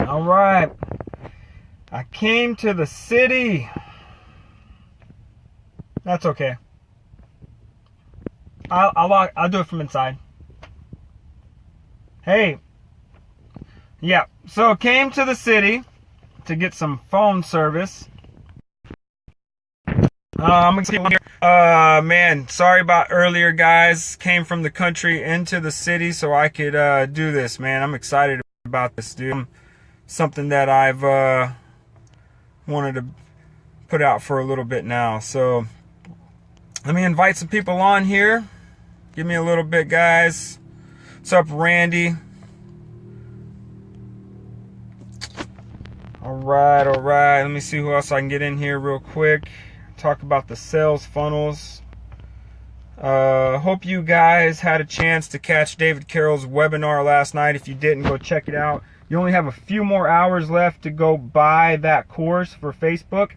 All right. I came to the city. That's okay. I'll do it from inside. Hey. Yeah. So came to the city to get some phone service. I'm gonna here. Man, sorry about earlier, guys. Came from the country into the city so I could do this, man. I'm excited about this, dude. Something that I've wanted to put out for a little bit now. So let me invite some people on here. Give me a little bit, guys. What's up, Randy? All right. Let me see who else I can get in here real quick. Talk about the sales funnels. Hope you guys had a chance to catch David Carroll's webinar last night. If you didn't, go check it out. You only have a few more hours left to go buy that course for Facebook.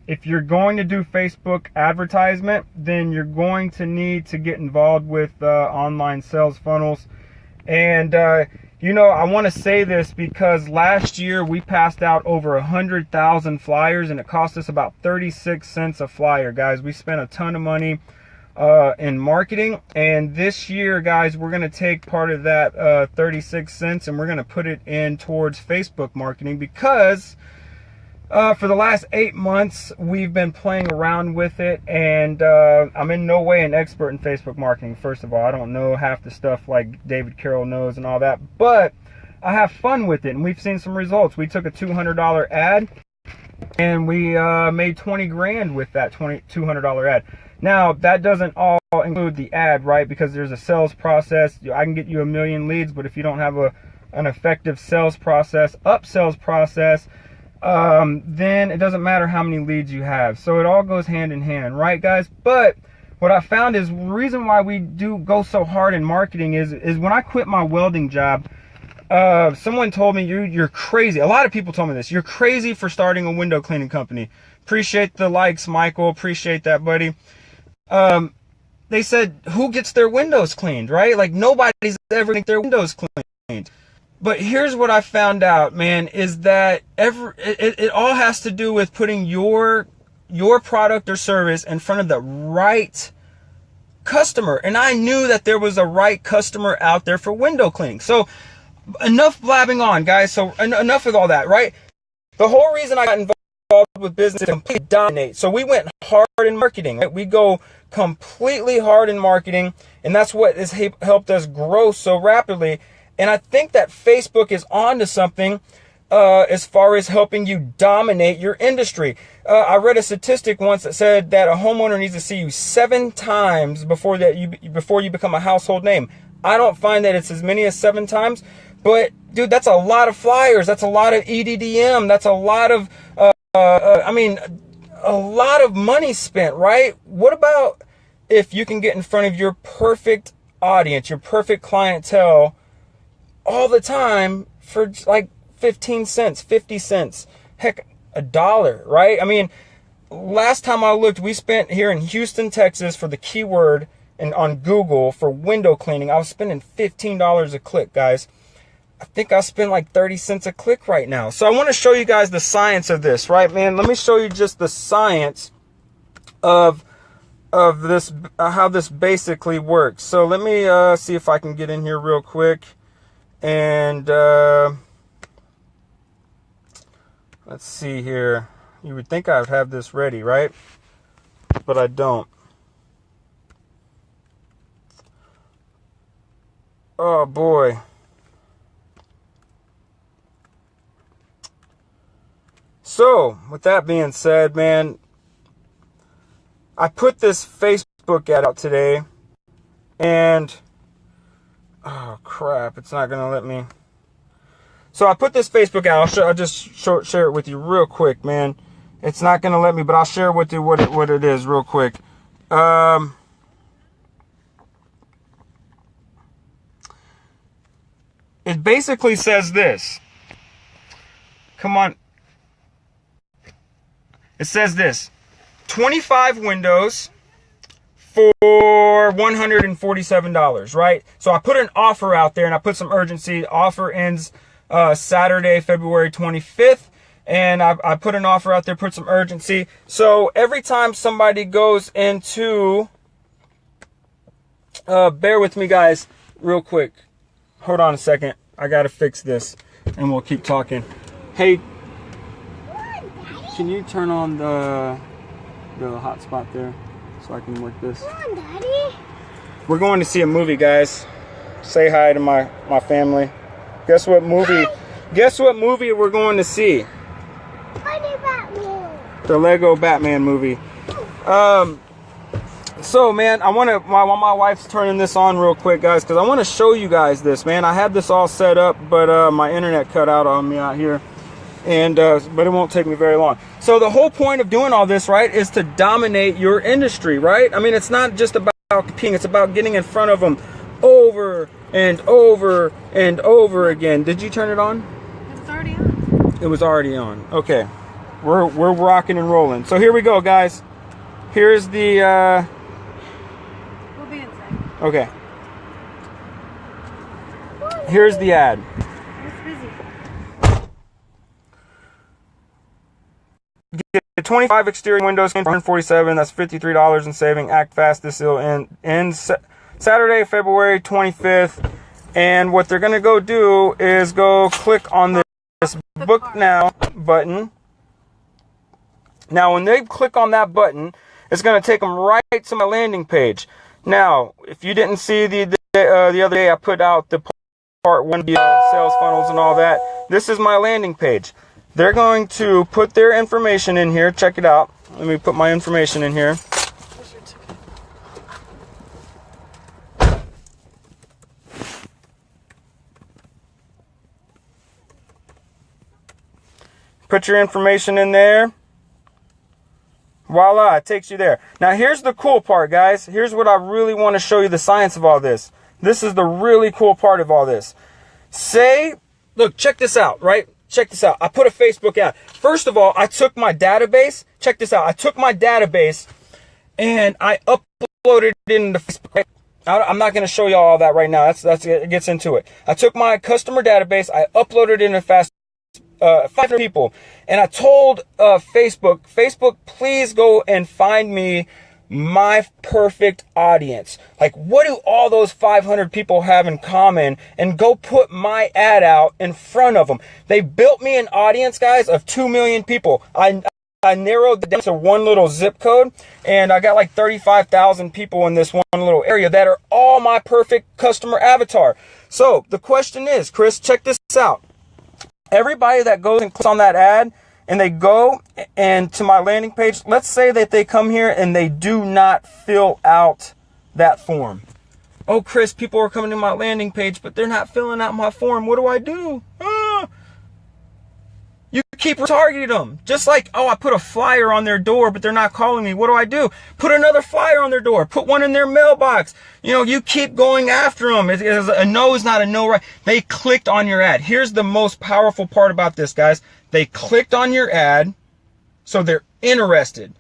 If you're going to do Facebook advertisement, then you're going to need to get involved with online sales funnels. And you know, I want to say this because last year we passed out over 100,000 flyers and it cost us about 36 cents a flyer, guys. We spent a ton of money in marketing, and this year, guys, we're going to take part of that 36 cents and we're going to put it in towards Facebook marketing because for the last 8 months we've been playing around with it, and I'm in no way an expert in Facebook marketing. First of all, I don't know half the stuff like David Carroll knows and all that, but I have fun with it and we've seen some results. We took a $200 ad and we made 20 grand with that $200 ad. Now that doesn't all include the ad, right? Because there's a sales process. I can get you 1 million leads, but if you don't have an effective sales process, upsells process, then it doesn't matter how many leads you have. So it all goes hand in hand, right, guys? But what I found is the reason why we do go so hard in marketing is when I quit my welding job, someone told me, you're crazy. A lot of people told me this. You're crazy for starting a window cleaning company. Appreciate the likes, Michael. Appreciate that, buddy. They said, who gets their windows cleaned, right? Like nobody's ever getting their windows cleaned. But here's what I found out, man, is that it all has to do with putting your product or service in front of the right customer. And I knew that there was a right customer out there for window cleaning. So enough blabbing on, guys. So enough with all that, right? The whole reason I got involved with business is to completely dominate. So we went hard in marketing, right? We go completely hard in marketing, and that's what has helped us grow so rapidly. And I think that Facebook is onto something as far as helping you dominate your industry. I read a statistic once that said that a homeowner needs to see you 7 times before you become a household name. I don't find that it's as many as 7 times, but dude, that's a lot of flyers. That's a lot of EDDM. That's a lot of, a lot of money spent, right? What about if you can get in front of your perfect audience, your perfect clientele all the time for like 15 cents, 50 cents, heck, $1, right? I mean, last time I looked, we spent here in Houston, Texas for the keyword and on Google for window cleaning, I was spending $15 a click, guys. I think I spend like 30 cents a click right now. So I want to show you guys the science of this, right, man? Let me show you just the science of this, how this basically works. So let me see if I can get in here real quick. And let's see here. You would think I would have this ready, right? But I don't. Oh boy. So, with that being said, man, I put this Facebook ad out today, and oh crap, it's not gonna let me. So I put this Facebook out. I'll just share it with you real quick, man. It's not gonna let me, but I'll share with you what it is real quick. It basically says this. Come on. It says this. 25 windows for $147, right? So I put an offer out there and I put some urgency. Offer ends Saturday, February 25th. And I put an offer out there, put some urgency. So every time somebody goes into, bear with me guys, real quick. Hold on a second. I gotta fix this and we'll keep talking. Hey, can you turn on the hotspot there so I can work this? Come on, Daddy. We're going to see a movie, guys. Say hi to my family. Guess what movie? Guess what movie we're going to see? Funny Batman. The Lego Batman movie. So man, while my wife's turning this on real quick, guys, because I want to show you guys this, man. I had this all set up, but my internet cut out on me out here, and but it won't take me very long. So the whole point of doing all this, right, is to dominate your industry, right? I mean, it's not just about competing; it's about getting in front of them over and over and over again. Did you turn it on? It was already on. It was already on. Okay, we're rocking and rolling. So here we go, guys. Here's the. We'll be inside. Okay. Here's the ad. It's busy. Get 25 exterior windows for $147. That's $53 in saving. Act fast. This will end Saturday, February 25th. And what they're going to go do is go click on this book now button. Now, when they click on that button, it's going to take them right to my landing page. Now, if you didn't see the other day, I put out the part 1 sales funnels and all that. This is my landing page. They're going to put their information in here. Check it out. Let me put my information in here. Put your information in there. Voila, it takes you there. Now here's the cool part, guys. Here's what I really want to show you, the science of all this. This is the really cool part of all this. Look, check this out, right? Check this out. I put a Facebook ad. First of all, I took my database. Check this out. I took my database and I uploaded it into Facebook. Right? I'm not going to show you all that right now. It gets into it. I took my customer database. I uploaded it into 500 people, and I told Facebook, please go and find me my perfect audience. Like, what do all those 500 people have in common? And go put my ad out in front of them. They built me an audience, guys, of 2 million people. I narrowed it down to one little zip code, and I got like 35,000 people in this one little area that are all my perfect customer avatar. So the question is, Chris, check this out. Everybody that goes and clicks on that ad and they go and to my landing page, let's say that they come here and they do not fill out that form. Oh, Chris, people are coming to my landing page, but they're not filling out my form. What do I do? You keep retargeting them. Just like, oh, I put a flyer on their door, but they're not calling me. What do I do? Put another flyer on their door. Put one in their mailbox. You know, you keep going after them. A no is not a no, right? They clicked on your ad. Here's the most powerful part about this, guys. They clicked on your ad, so they're interested.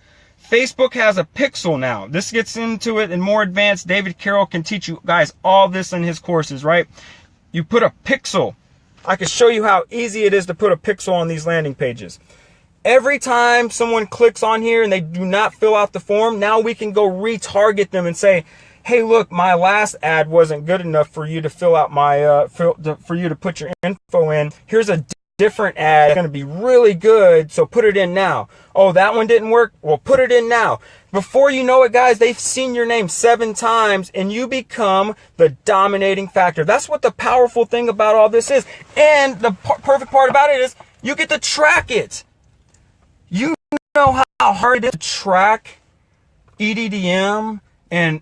Facebook has a pixel now. This gets into it in more advanced. David Carroll can teach you guys all this in his courses, right? You put a pixel. I can show you how easy it is to put a pixel on these landing pages. Every time someone clicks on here and they do not fill out the form, now we can go retarget them and say, hey, look, my last ad wasn't good enough for you to fill out my, for you to put your info in. Here's a different ad. It's going to be really good, so put it in now. Oh, that one didn't work? Well, put it in now. Before you know it, guys, they've seen your name 7 times and you become the dominating factor. That's what the powerful thing about all this is. And the perfect part about it is you get to track it. You know how hard it is to track EDDM, and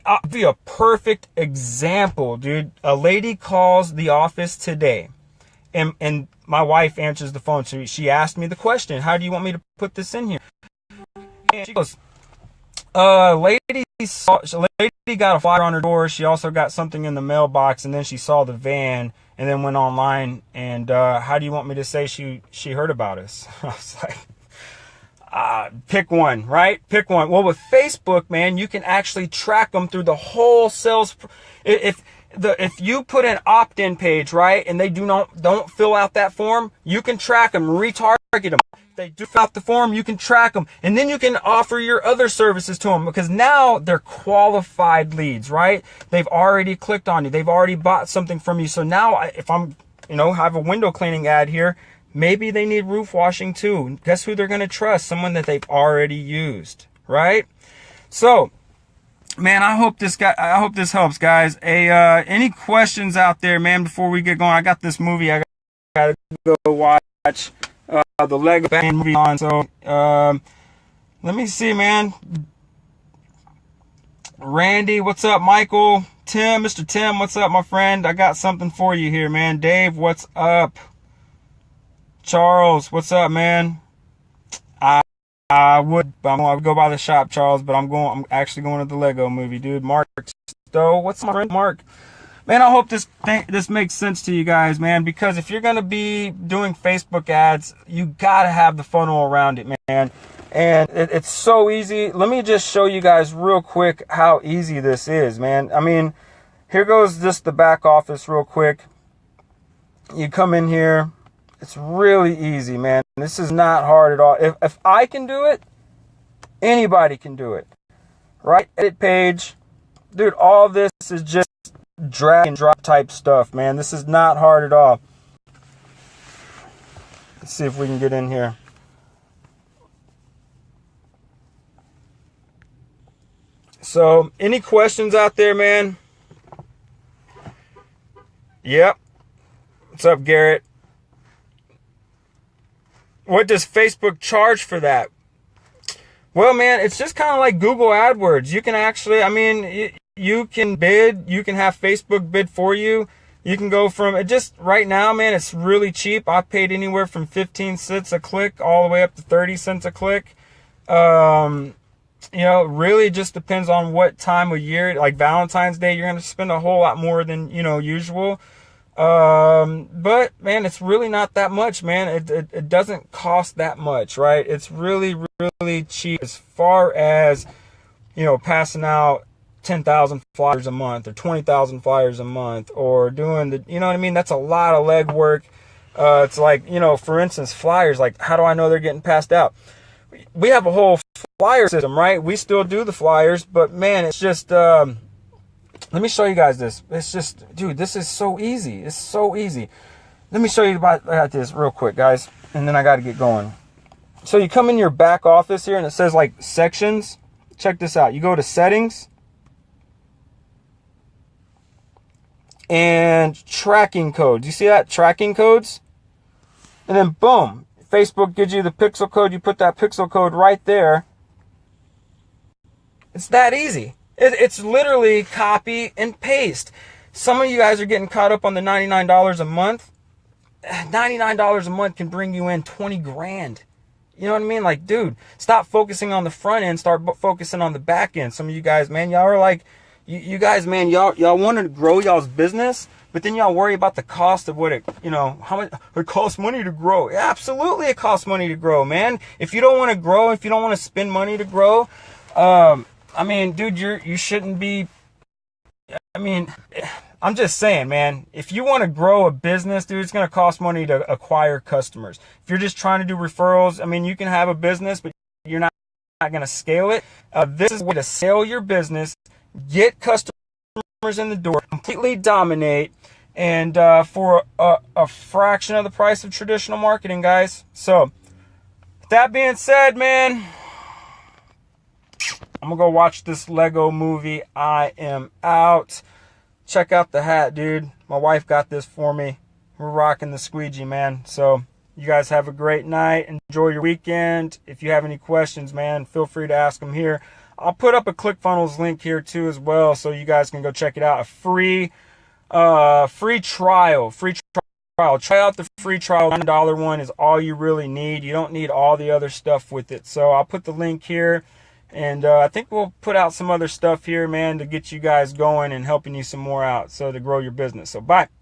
I'll be a perfect example, dude. A lady calls the office today and my wife answers the phone. So she asked me the question, how do you want me to put this in here? And she goes, lady got a flyer on her door. She also got something in the mailbox, and then she saw the van and then went online. And how do you want me to say she heard about us? I was like, pick one, right? Pick one. Well, with Facebook, man, you can actually track them through the whole sales. If if you put an opt-in page, right, and they don't fill out that form, you can track them, retarget them. If they do fill out the form, you can track them, and then you can offer your other services to them, because now they're qualified leads, right? They've already clicked on you, they've already bought something from you. So now if I'm, have a window cleaning ad here, maybe they need roof washing too. Guess who they're going to trust? Someone that they've already used, right? So, man, I hope this helps, guys. Any questions out there, man, before we get going? I got this movie I got to go watch, the Lego Batman movie on. So, let me see, man. Randy, what's up? Michael, Tim, Mr. Tim, what's up, my friend? I got something for you here, man. Dave, what's up? Charles, what's up, man? I would go by the shop, Charles, but I'm actually going to the Lego movie, dude. Mark Stowe, what's my friend Mark? Man, I hope this makes sense to you guys, man, because if you're going to be doing Facebook ads, you got to have the funnel around it, man. And it's so easy. Let me just show you guys real quick how easy this is, man. I mean, here goes just the back office real quick. You come in here. It's really easy, man. This is not hard at all. If I can do it, anybody can do it. Right? Edit page. Dude, all this is just drag and drop type stuff, man. This is not hard at all. Let's see if we can get in here. So, any questions out there, man? Yep. What's up, Garrett? What does Facebook charge for that? Well, man, it's just kind of like Google AdWords. You can actually, you can bid. You can have Facebook bid for you. You can go from, right now, man, it's really cheap. I paid anywhere from 15 cents a click all the way up to 30 cents a click. Really just depends on what time of year. Like Valentine's Day, you're going to spend a whole lot more than, usual. But man, it's really not that much, man. It doesn't cost that much, right? It's really, really cheap as far as, passing out 10,000 flyers a month or 20,000 flyers a month or doing that's a lot of legwork. It's like, for instance, flyers, like how do I know they're getting passed out? We have a whole flyer system, right? We still do the flyers, but man, it's just, let me show you guys this. It's just, dude, this is so easy. It's so easy. Let me show you about this real quick, guys, and then I got to get going. So you come in your back office here, and it says, like, sections. Check this out. You go to settings and tracking codes. You see that? Tracking codes? And then, boom, Facebook gives you the pixel code. You put that pixel code right there. It's that easy. It's literally copy and paste. Some of you guys are getting caught up on the $99 a month. $99 a month can bring you in 20 grand. You know what I mean? Like, dude, stop focusing on the front end. Start focusing on the back end. Some of you guys, man, y'all are like, you guys, man, y'all want to grow y'all's business, but then y'all worry about the cost of what it, how much it costs money to grow. Yeah, absolutely, it costs money to grow, man. If you don't want to grow, if you don't want to spend money to grow, dude, you shouldn't be. I'm just saying, man, if you want to grow a business, dude, it's going to cost money to acquire customers. If you're just trying to do referrals, you can have a business, but you're not going to scale it. This is a way to scale your business, get customers in the door, completely dominate, and for a fraction of the price of traditional marketing, guys. So, with that being said, man, I'm going to go watch this Lego movie. I am out. Check out the hat, dude. My wife got this for me. We're rocking the squeegee, man. So, you guys have a great night. Enjoy your weekend. If you have any questions, man, feel free to ask them here. I'll put up a ClickFunnels link here, too, as well, so you guys can go check it out. A free trial. Try out the free trial. $1 one is all you really need. You don't need all the other stuff with it. So, I'll put the link here. And I think we'll put out some other stuff here, man, to get you guys going and helping you some more out, so to grow your business. So, bye.